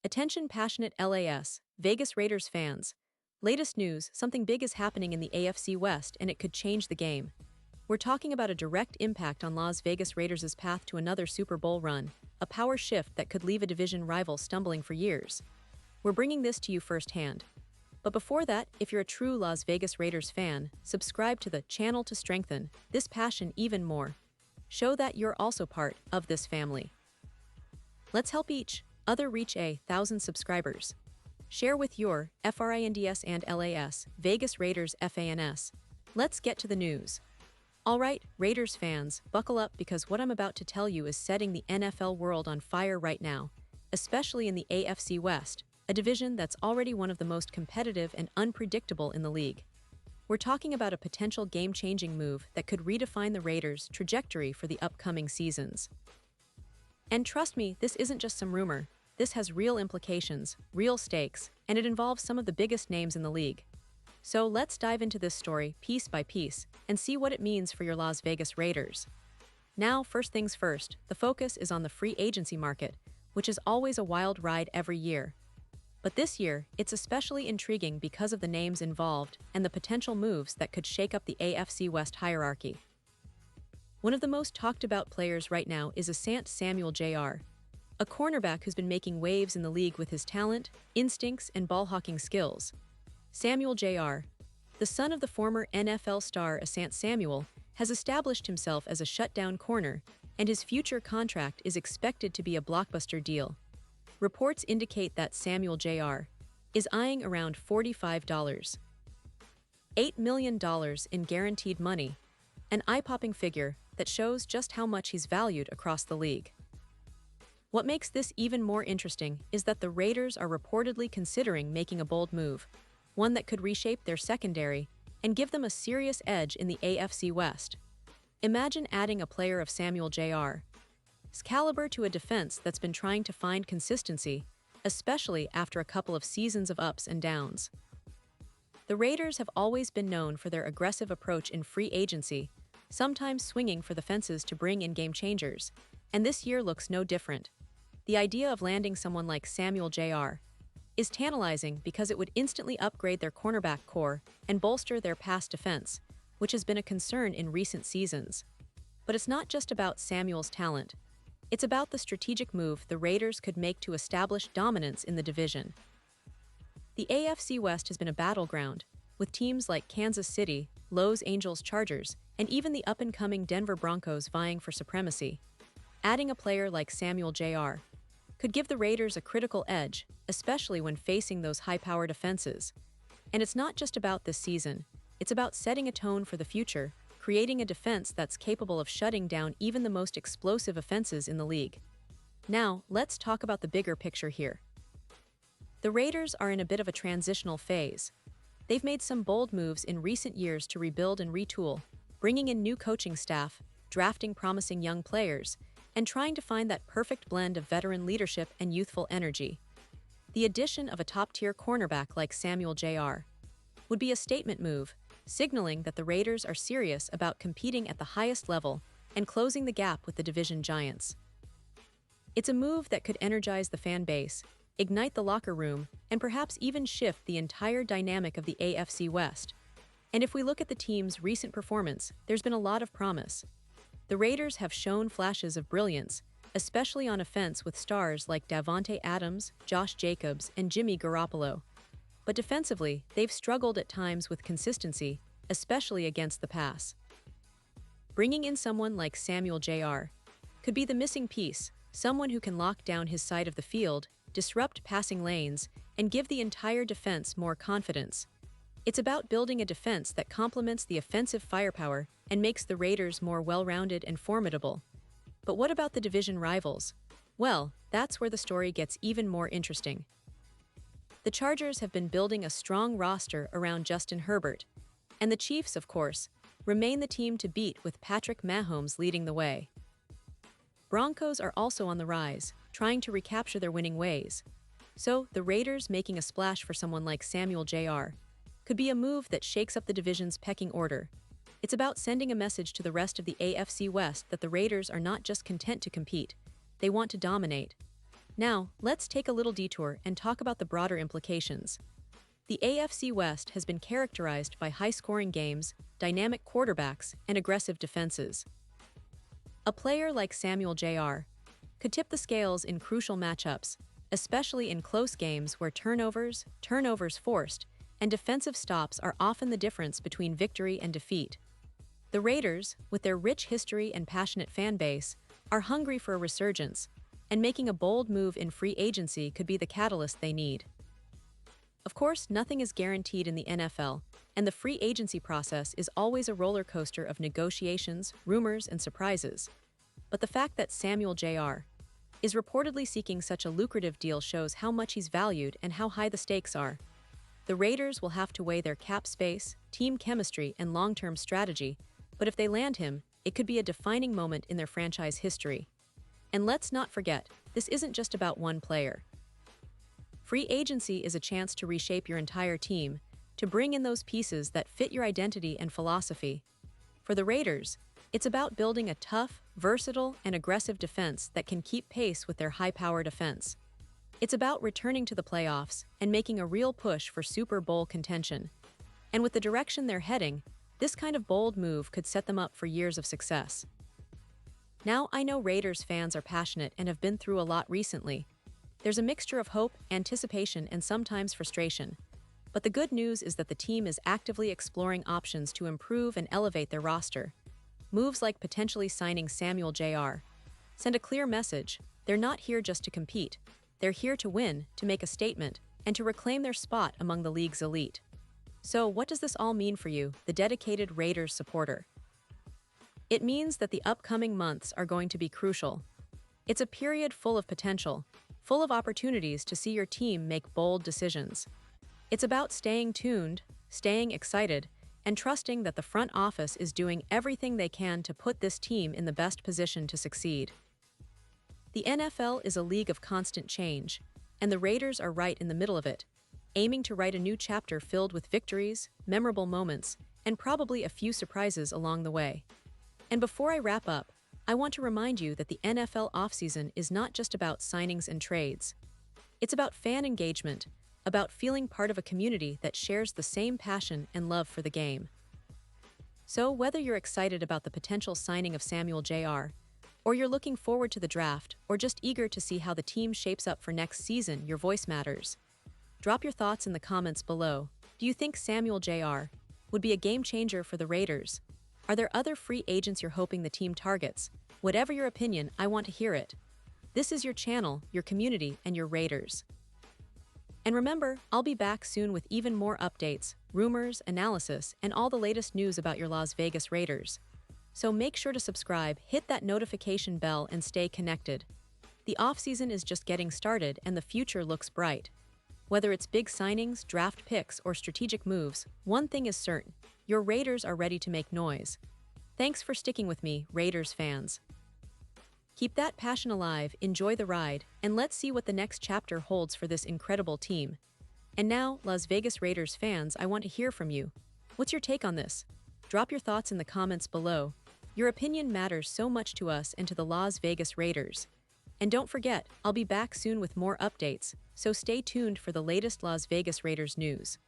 Attention passionate LAS, Vegas Raiders fans. Latest news, something big is happening in the AFC West and it could change the game. We're talking about a direct impact on Las Vegas Raiders' path to another Super Bowl run, a power shift that could leave a division rival stumbling for years. We're bringing this to you firsthand. But before that, if you're a true Las Vegas Raiders fan, subscribe to the channel to strengthen this passion even more. Show that you're also part of this family. Let's help each other reach 1,000 subscribers. Share with your FRINDS and LAS, Vegas Raiders FANS. Let's get to the news. Alright, Raiders fans, buckle up because what I'm about to tell you is setting the NFL world on fire right now, especially in the AFC West, a division that's already one of the most competitive and unpredictable in the league. We're talking about a potential game-changing move that could redefine the Raiders' trajectory for the upcoming seasons. And trust me, this isn't just some rumor. This has real implications, real stakes, and it involves some of the biggest names in the league. So let's dive into this story piece by piece and see what it means for your Las Vegas Raiders. Now, first things first, the focus is on the free agency market, which is always a wild ride every year. But this year, it's especially intriguing because of the names involved and the potential moves that could shake up the AFC West hierarchy. One of the most talked about players right now is Asante Samuel Jr., a cornerback who's been making waves in the league with his talent, instincts, and ball-hawking skills. Samuel Jr., the son of the former NFL star Asante Samuel, has established himself as a shutdown corner, and his future contract is expected to be a blockbuster deal. Reports indicate that Samuel Jr. is eyeing around $45, $8 million in guaranteed money, an eye-popping figure that shows just how much he's valued across the league. What makes this even more interesting is that the Raiders are reportedly considering making a bold move, one that could reshape their secondary and give them a serious edge in the AFC West. Imagine adding a player of Samuel Jr.'s caliber to a defense that's been trying to find consistency, especially after a couple of seasons of ups and downs. The Raiders have always been known for their aggressive approach in free agency, sometimes swinging for the fences to bring in game changers, and this year looks no different. The idea of landing someone like Samuel Jr. is tantalizing because it would instantly upgrade their cornerback core and bolster their pass defense, which has been a concern in recent seasons. But it's not just about Samuel's talent. It's about the strategic move the Raiders could make to establish dominance in the division. The AFC West has been a battleground, with teams like Kansas City, Los Angeles Chargers, and even the up-and-coming Denver Broncos vying for supremacy. Adding a player like Samuel Jr. could give the Raiders a critical edge, especially when facing those high-powered offenses. And it's not just about this season, it's about setting a tone for the future, creating a defense that's capable of shutting down even the most explosive offenses in the league. Now, let's talk about the bigger picture here. The Raiders are in a bit of a transitional phase. They've made some bold moves in recent years to rebuild and retool, bringing in new coaching staff, drafting promising young players, and trying to find that perfect blend of veteran leadership and youthful energy. The addition of a top-tier cornerback like Samuel Jr. would be a statement move, signaling that the Raiders are serious about competing at the highest level and closing the gap with the division giants. It's a move that could energize the fan base, ignite the locker room, and perhaps even shift the entire dynamic of the AFC West. And if we look at the team's recent performance, there's been a lot of promise. The Raiders have shown flashes of brilliance, especially on offense with stars like Davante Adams, Josh Jacobs, and Jimmy Garoppolo. But defensively, they've struggled at times with consistency, especially against the pass. Bringing in someone like Samuel Jr. could be the missing piece, someone who can lock down his side of the field, disrupt passing lanes, and give the entire defense more confidence. It's about building a defense that complements the offensive firepower and makes the Raiders more well-rounded and formidable. But what about the division rivals? Well, that's where the story gets even more interesting. The Chargers have been building a strong roster around Justin Herbert, and the Chiefs, of course, remain the team to beat with Patrick Mahomes leading the way. Broncos are also on the rise, trying to recapture their winning ways. So, the Raiders making a splash for someone like Samuel Jr. could be a move that shakes up the division's pecking order. It's about sending a message to the rest of the AFC West that the Raiders are not just content to compete, they want to dominate. Now, let's take a little detour and talk about the broader implications. The AFC West has been characterized by high-scoring games, dynamic quarterbacks, and aggressive defenses. A player like Samuel Jr. could tip the scales in crucial matchups, especially in close games where turnovers forced, and defensive stops are often the difference between victory and defeat. The Raiders, with their rich history and passionate fan base, are hungry for a resurgence, and making a bold move in free agency could be the catalyst they need. Of course, nothing is guaranteed in the NFL, and the free agency process is always a roller coaster of negotiations, rumors, and surprises. But the fact that Samuel Jr. is reportedly seeking such a lucrative deal shows how much he's valued and how high the stakes are. The Raiders will have to weigh their cap space, team chemistry, and long-term strategy, but if they land him, it could be a defining moment in their franchise history. And let's not forget, this isn't just about one player. Free agency is a chance to reshape your entire team, to bring in those pieces that fit your identity and philosophy. For the Raiders, it's about building a tough, versatile, and aggressive defense that can keep pace with their high-powered offense. It's about returning to the playoffs and making a real push for Super Bowl contention. And with the direction they're heading, this kind of bold move could set them up for years of success. Now, I know Raiders fans are passionate and have been through a lot recently. There's a mixture of hope, anticipation, and sometimes frustration. But the good news is that the team is actively exploring options to improve and elevate their roster. Moves like potentially signing Samuel Jr. send a clear message: they're not here just to compete. They're here to win, to make a statement, and to reclaim their spot among the league's elite. So, what does this all mean for you, the dedicated Raiders supporter? It means that the upcoming months are going to be crucial. It's a period full of potential, full of opportunities to see your team make bold decisions. It's about staying tuned, staying excited, and trusting that the front office is doing everything they can to put this team in the best position to succeed. The NFL is a league of constant change, and the Raiders are right in the middle of it, aiming to write a new chapter filled with victories, memorable moments, and probably a few surprises along the way. And before I wrap up, I want to remind you that the NFL offseason is not just about signings and trades. It's about fan engagement, about feeling part of a community that shares the same passion and love for the game. So, whether you're excited about the potential signing of Samuel Jr., or you're looking forward to the draft, or just eager to see how the team shapes up for next season, your voice matters. Drop your thoughts in the comments below. Do you think Samuel Jr. would be a game changer for the Raiders? Are there other free agents you're hoping the team targets? Whatever your opinion, I want to hear it. This is your channel, your community, and your Raiders. And remember, I'll be back soon with even more updates, rumors, analysis, and all the latest news about your Las Vegas Raiders. So make sure to subscribe, hit that notification bell, and stay connected. The offseason is just getting started and the future looks bright. Whether it's big signings, draft picks, or strategic moves, one thing is certain: your Raiders are ready to make noise. Thanks for sticking with me, Raiders fans. Keep that passion alive, enjoy the ride, and let's see what the next chapter holds for this incredible team. And now, Las Vegas Raiders fans, I want to hear from you. What's your take on this? Drop your thoughts in the comments below. Your opinion matters so much to us and to the Las Vegas Raiders. And don't forget, I'll be back soon with more updates, so stay tuned for the latest Las Vegas Raiders news.